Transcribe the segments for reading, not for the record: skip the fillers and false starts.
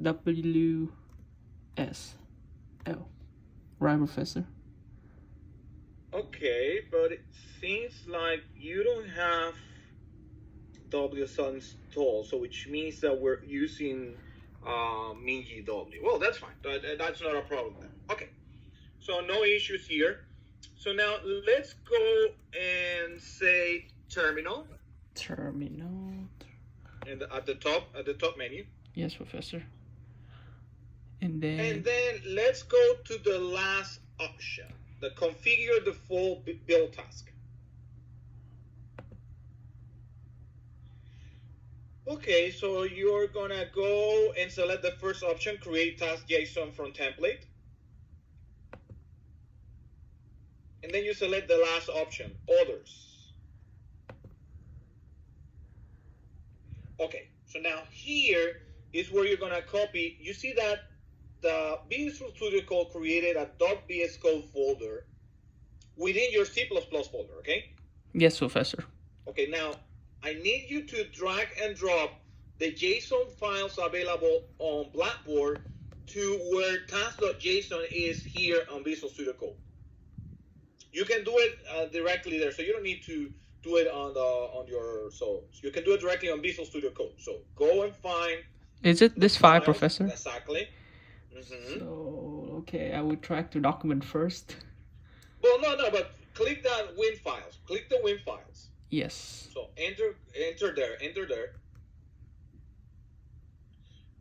WSL. Right, Professor? Okay, but it seems like you don't have WSL installed, so which means that we're using MinGW. Well, that's fine. That's not a problem then. Okay, so no issues here. So now let's go and say terminal. Terminal. And at the top menu. Yes, Professor. And then Let's go to the last option, the configure default build task. Okay, so you're gonna go and select the first option, create task JSON from template. And then you select the last option, others. Okay, so now here is where you're gonna copy. You see that the Visual Studio Code created a .vs Code folder within your C++ folder, okay? yes, Professor. Okay, now I need you to drag and drop the JSON files available on Blackboard to where task.json is here on Visual Studio Code. You can do it directly there, so you don't need to do it on your, so you can do it directly on Visual Studio Code. So go and find. Is it this file, Professor? Exactly. So okay, I will track the document first. Well, no, but click that win files. Click the win files. Yes. So enter there.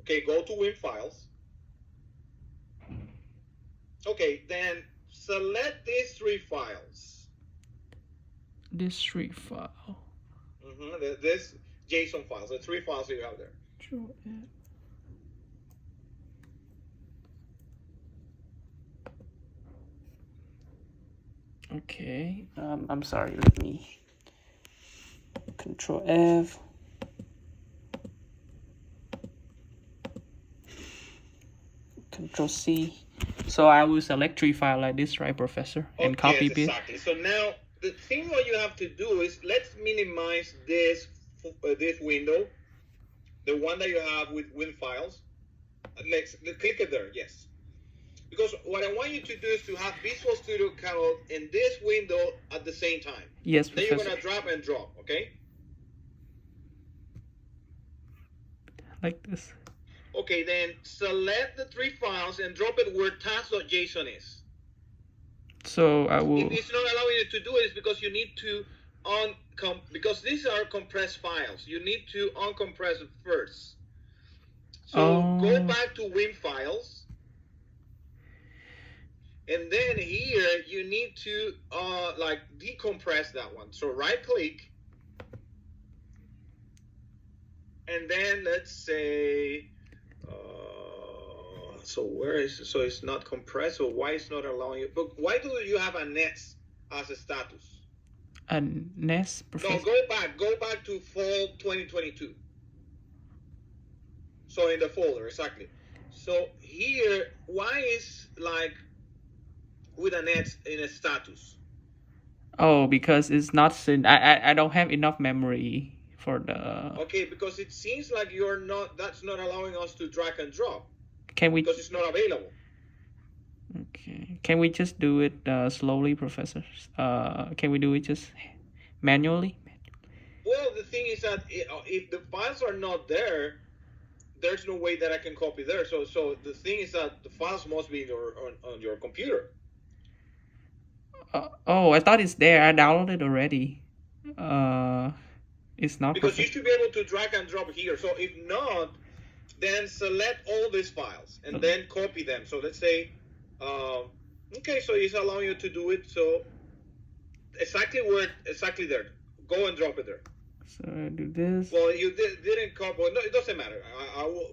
Okay, go to win files. Okay, then select these three files. This three file. This JSON files, the three files that you have there. Okay. I'm sorry. Let me Control F. Control C. So I will select three files like this, right, Professor? And copy it. Exactly. So now the thing what you have to do is let's minimize this window, the one that you have with win files. Let's click it there. Yes. Because what I want you to do is to have Visual Studio Code in this window at the same time. Yes, Professor. Then you're going to drop and drop, okay? Like this. Okay, then select the three files and drop it where task.json is. So I will. If it's not allowing you to do it, it's because you need to because these are compressed files. You need to uncompress it first. So go back to win files. And then here you need to like decompress that one. So right click. And then let's say so it's not compressed, so why it's not allowing you? But why do you have a nest as a status? A nest, Professor? No, go back to fall 2022. So in the folder, exactly. So here, why is like with a nest in a status? Oh, because it's not I don't have enough memory for the. Okay, because it seems like that's not allowing us to drag and drop. Can we? Because it's not available. Okay. Can we just do it slowly, Professor? Can we do it just manually? Well, the thing is that if the files are not there, there's no way that I can copy there. So the thing is that the files must be on your computer. Oh, I thought it's there. I downloaded already. It's not. Because you should be able to drag and drop here. So if not, then select all these files and then copy them. So let's say, okay, so it's allowing you to do it. So exactly there. Go and drop it there. So I do this. Well, you didn't copy. No, it doesn't matter.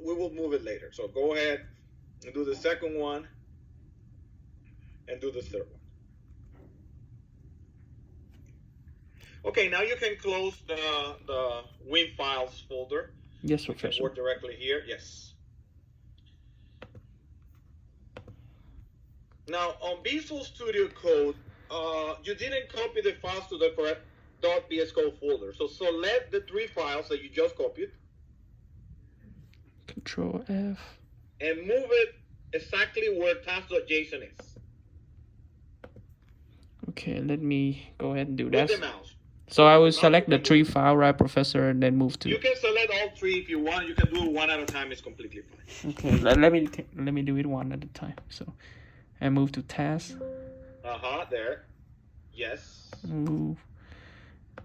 We will move it later. So go ahead and do the second one and do the third one. Okay, now you can close the win files folder. Yes, Professor. Work directly here. Yes. Now on Visual Studio Code, you didn't copy the files to the correct .vs Code folder. So select the three files that you just copied. Control F. and move it exactly where task.json is. Okay, let me go ahead and do With that. the mouse. So I will select the 3 file, right, Professor, and then move to. You can select all 3 if you want. You can do it one at a time. It's completely fine. Okay, let me do it one at a time. So I move to task. There. Yes. Move.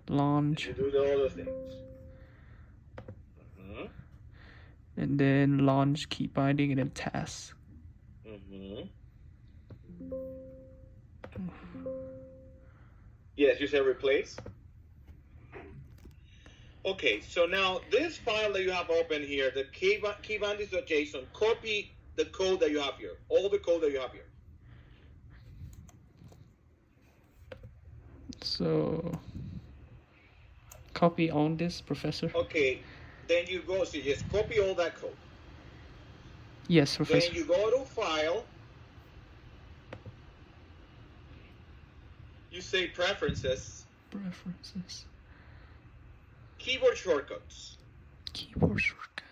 Launch. You do the other things. And then launch, key binding, and then task. Yes, you said replace. Okay, so now this file that you have open here, the keybindings.json, copy the code that you have here, all the code that you have here. So copy on this, Professor. Okay, then you go, so just copy all that code. Yes, Professor. Then you go to File. You say Preferences. Preferences. Keyboard shortcuts. Keyboard shortcut.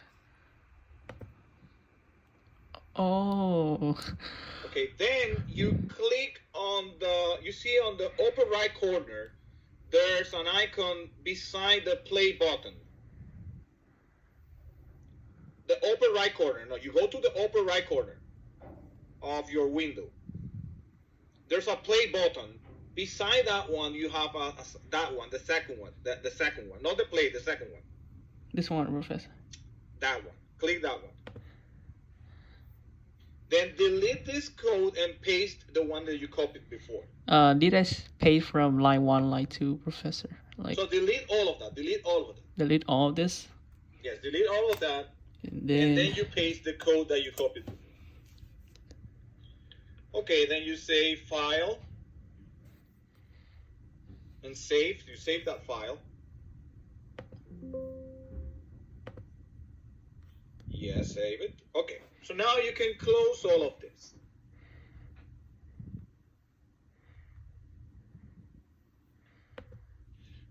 Oh. Okay, then you click on you see on the upper right corner, there's an icon beside the play button. The upper right corner. No, you go to the upper right corner of your window. There's a play button. Beside that one, you have that one, the second one, the second one, not the play, the second one. This one, Professor. That one. Click that one. Then delete this code and paste the one that you copied before. Did I paste from line 1, line 2, Professor? Like. So delete all of that. Delete all of it. Delete all of this. Yes, delete all of that. And then you paste the code that you copied. Okay, then you say File. And save. You save that file. Yes, save it. Okay, so now you can close all of this.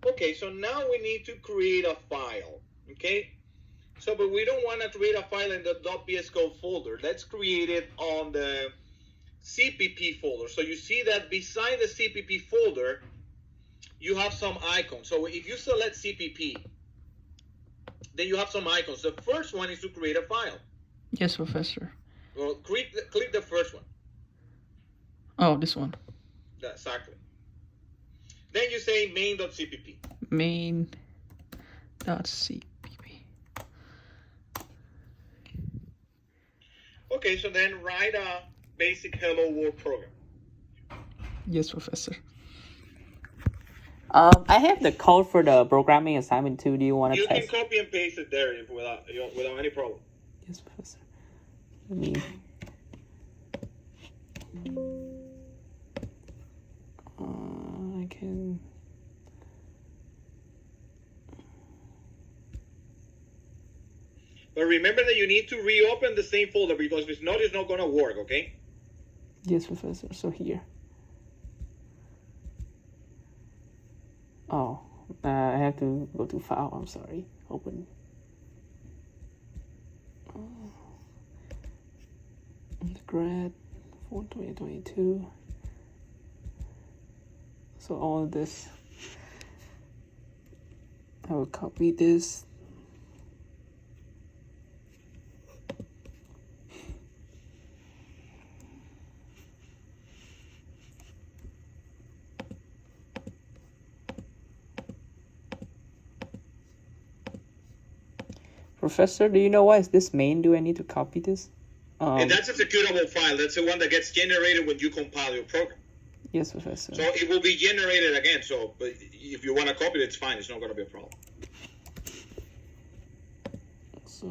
Okay, so now we need to create a file. Okay, so but we don't want to create a file in the .ps code folder. Let's create it on the CPP folder. So you see that beside the CPP folder, you have some icons. So if you select CPP, then you have some icons. The first one is to create a file. Yes, Professor. Well, click the first one. Oh, this one. Exactly. Then you say main.cpp. Main.cpp. Okay, so then write a basic hello world program. Yes, Professor. I have the code for the programming assignment too. Do you want to test? You can copy and paste it there without any problem. Yes, Professor. Let me. I can. But remember that you need to reopen the same folder because if not, it's not going to work, okay? Yes, Professor. So here. Oh, I have to go to File. I'm sorry. Open. Undergrad for 2022. So all of this. I will copy this. Professor, do you know why is this main? Do I need to copy this? And that's a executable file. That's the one that gets generated when you compile your program. Yes, Professor. So it will be generated again. So, but if you want to copy it, it's fine. It's not going to be a problem. So,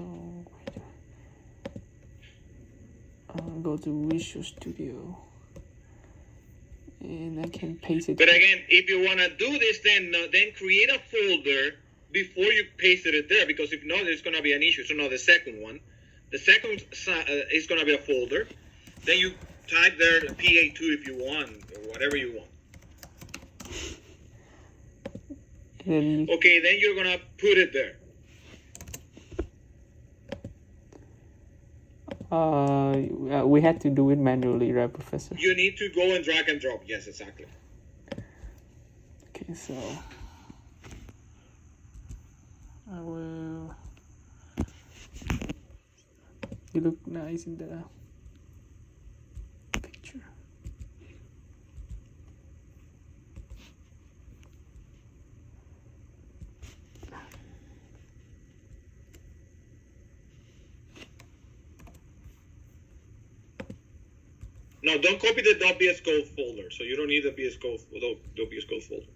go to Visual Studio, and I can paste it. But again, if you want to do this, then create a folder before you paste it there, because if not, there's going to be an issue. So now the second one. The second is going to be a folder. Then you type there PA2 if you want, or whatever you want. Okay, then you're going to put it there. We had to do it manually, right, Professor? You need to go and drag and drop. Yes, exactly. Okay, so I will. You look nice in the picture. No, don't copy the .bs code folder. So you don't need the .bs code folder.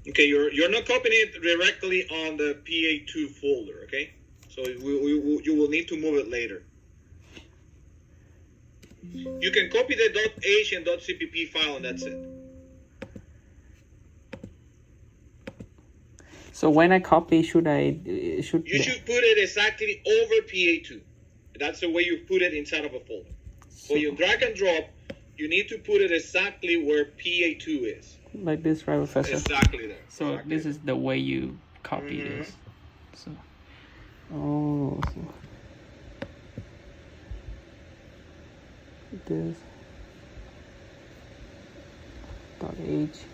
Okay, you're not copying it directly on the PA2 folder. Okay, so you will need to move it later. You can copy the .h and .cpp file, and that's it. So when I copy, should You should put it exactly over PA2. That's the way you put it inside of a folder. So when you drag and drop, you need to put it exactly where PA2 is. Like this, right, Professor? Exactly there. So exactly this is the way you copy this. So. Oh. So. This. .h.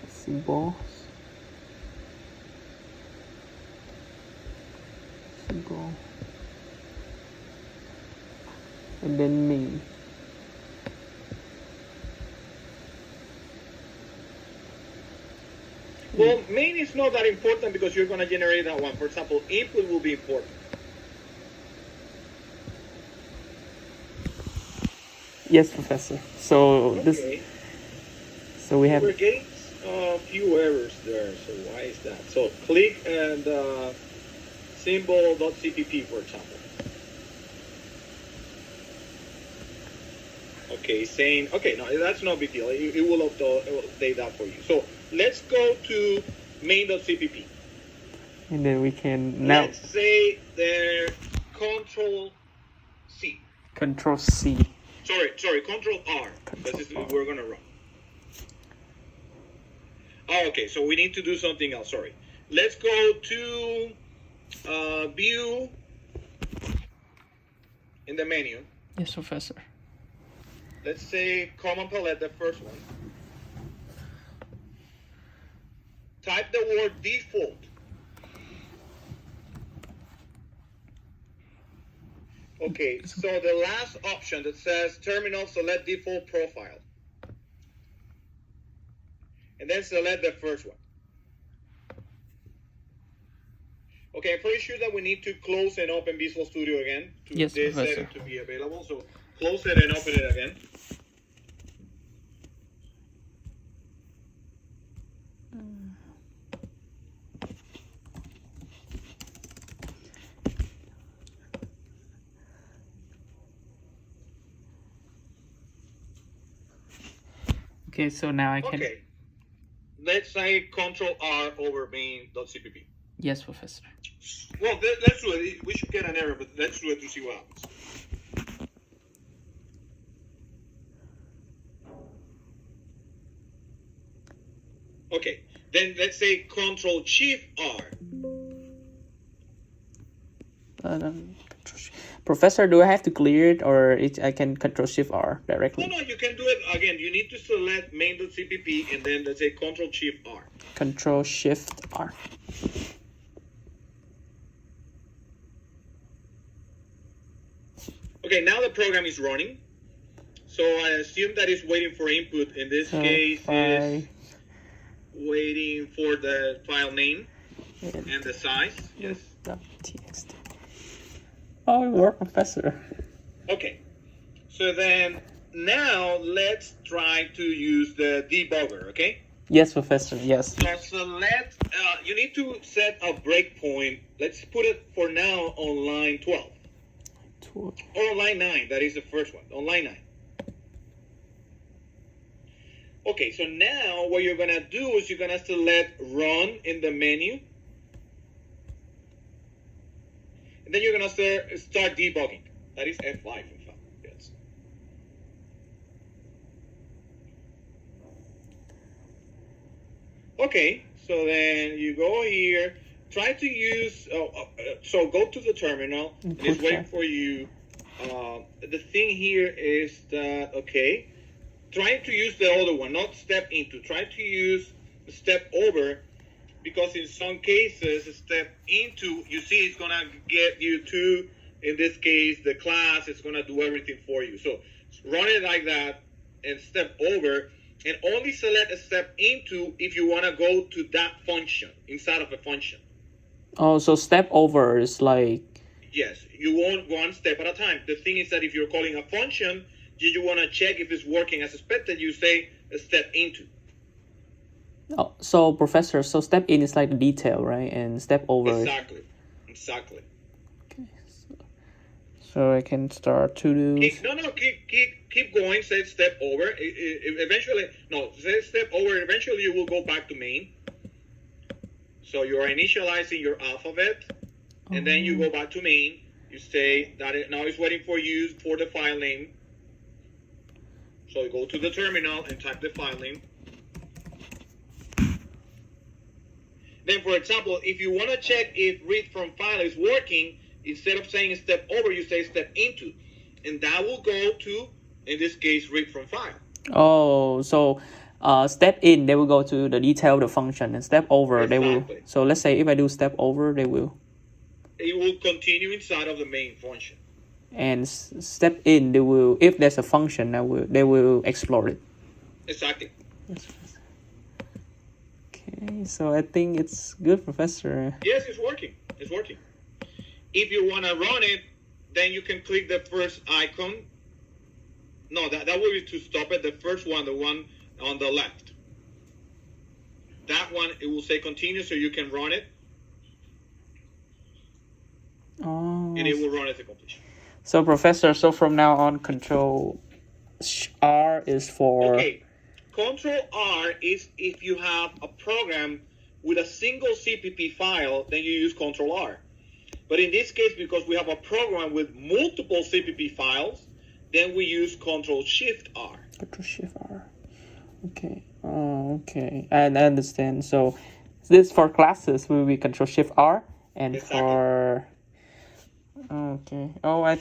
Symbols. Symbol. And then main. Well, main is not that important because you're going to generate that one. For example, input will be important. Yes, Professor. So Okay. this. So we have. We're getting a few errors there. So why is that? So click and symbol.cpp, for example. Okay, saying, okay, no, that's no big deal. It will update that for you. So let's go to main.cpp. And then we can now. Let's say there Control C. Control C. Sorry, Control R. This is we're gonna run. Oh, okay, so we need to do something else. Sorry. Let's go to View in the menu. Yes, Professor. Let's say Command Palette, the first one. Type the word default. Okay, so the last option that says terminal, select default profile. And then select the first one. Okay, I'm pretty sure that we need to close and open Visual Studio again to Yes, this Professor. setting to be available. So close it and open it again. Okay, so now I can. Okay. Let's say Control R over main.cpp. Yes, Professor. Well, let's do it. We should get an error, but let's do it to see what happens. Okay, then let's say Control Shift R. Professor, do I have to clear it, or I can Control Shift R directly? No, you can do it again. You need to select main.cpp and then let's say Control Shift R. Control Shift R. Okay, now the program is running. So I assume that it's waiting for input. In this case, is waiting for the file name and the size. Yes. .txt. Oh, it worked, Professor. Okay. So then now let's try to use the debugger, okay? Yes, Professor, yes. So select, you need to set a breakpoint. Let's put it for now on line 12. Or line 9, that is the first one, on line 9. Okay, so now what you're gonna do is you're gonna select run in the menu. And then you're gonna start debugging. That is F5 in fact, yes. Okay, so then you go here, try to use, so go to the terminal, and it's waiting for you. The thing here is that, okay, try to use the other one, not step into. Try to use step over, because in some cases, step into, you see, it's going to get you to, in this case, the class, it's going to do everything for you. So run it like that and step over, and only select a step into if you want to go to that function, inside of a function. Oh, so step over is like... Yes, you want one step at a time. The thing is that if you're calling a function, you want to check if it's working as expected, you say a step into. Oh, so professor, so step in is like the detail, right? And step over Exactly. Okay. So I can start to do... Keep going, say step over. Eventually, say step over. Eventually you will go back to main. So you're initializing your alphabet, and then you go back to main. You say that now it's waiting for you for the file name. So you go to the terminal and type the file name. Then, for example, if you want to check if read from file is working, instead of saying step over, you say step into. And that will go to, in this case, read from file. Oh, so step in, they will go to the detail of the function, and step over, they will... So let's say if I do step over, they will... It will continue inside of the main function. And step in, they will, if there's a function, they will explore it. Exactly. Okay, so I think it's good, Professor. Yes, it's working. If you want to run it, then you can click the first icon. No, that will be to stop it. The first one, the one on the left. That one, it will say continue, so you can run it. Oh. And it will run it to completion. So, Professor, so from now on, Control R is for... Okay. Control R is if you have a program with a single CPP file, then you use Control R. But in this case, because we have a program with multiple CPP files, then we use Control Shift R. Control Shift R. Okay. Oh, okay. I understand. So this for classes will be Control Shift R, and exactly. for... Okay. Oh, I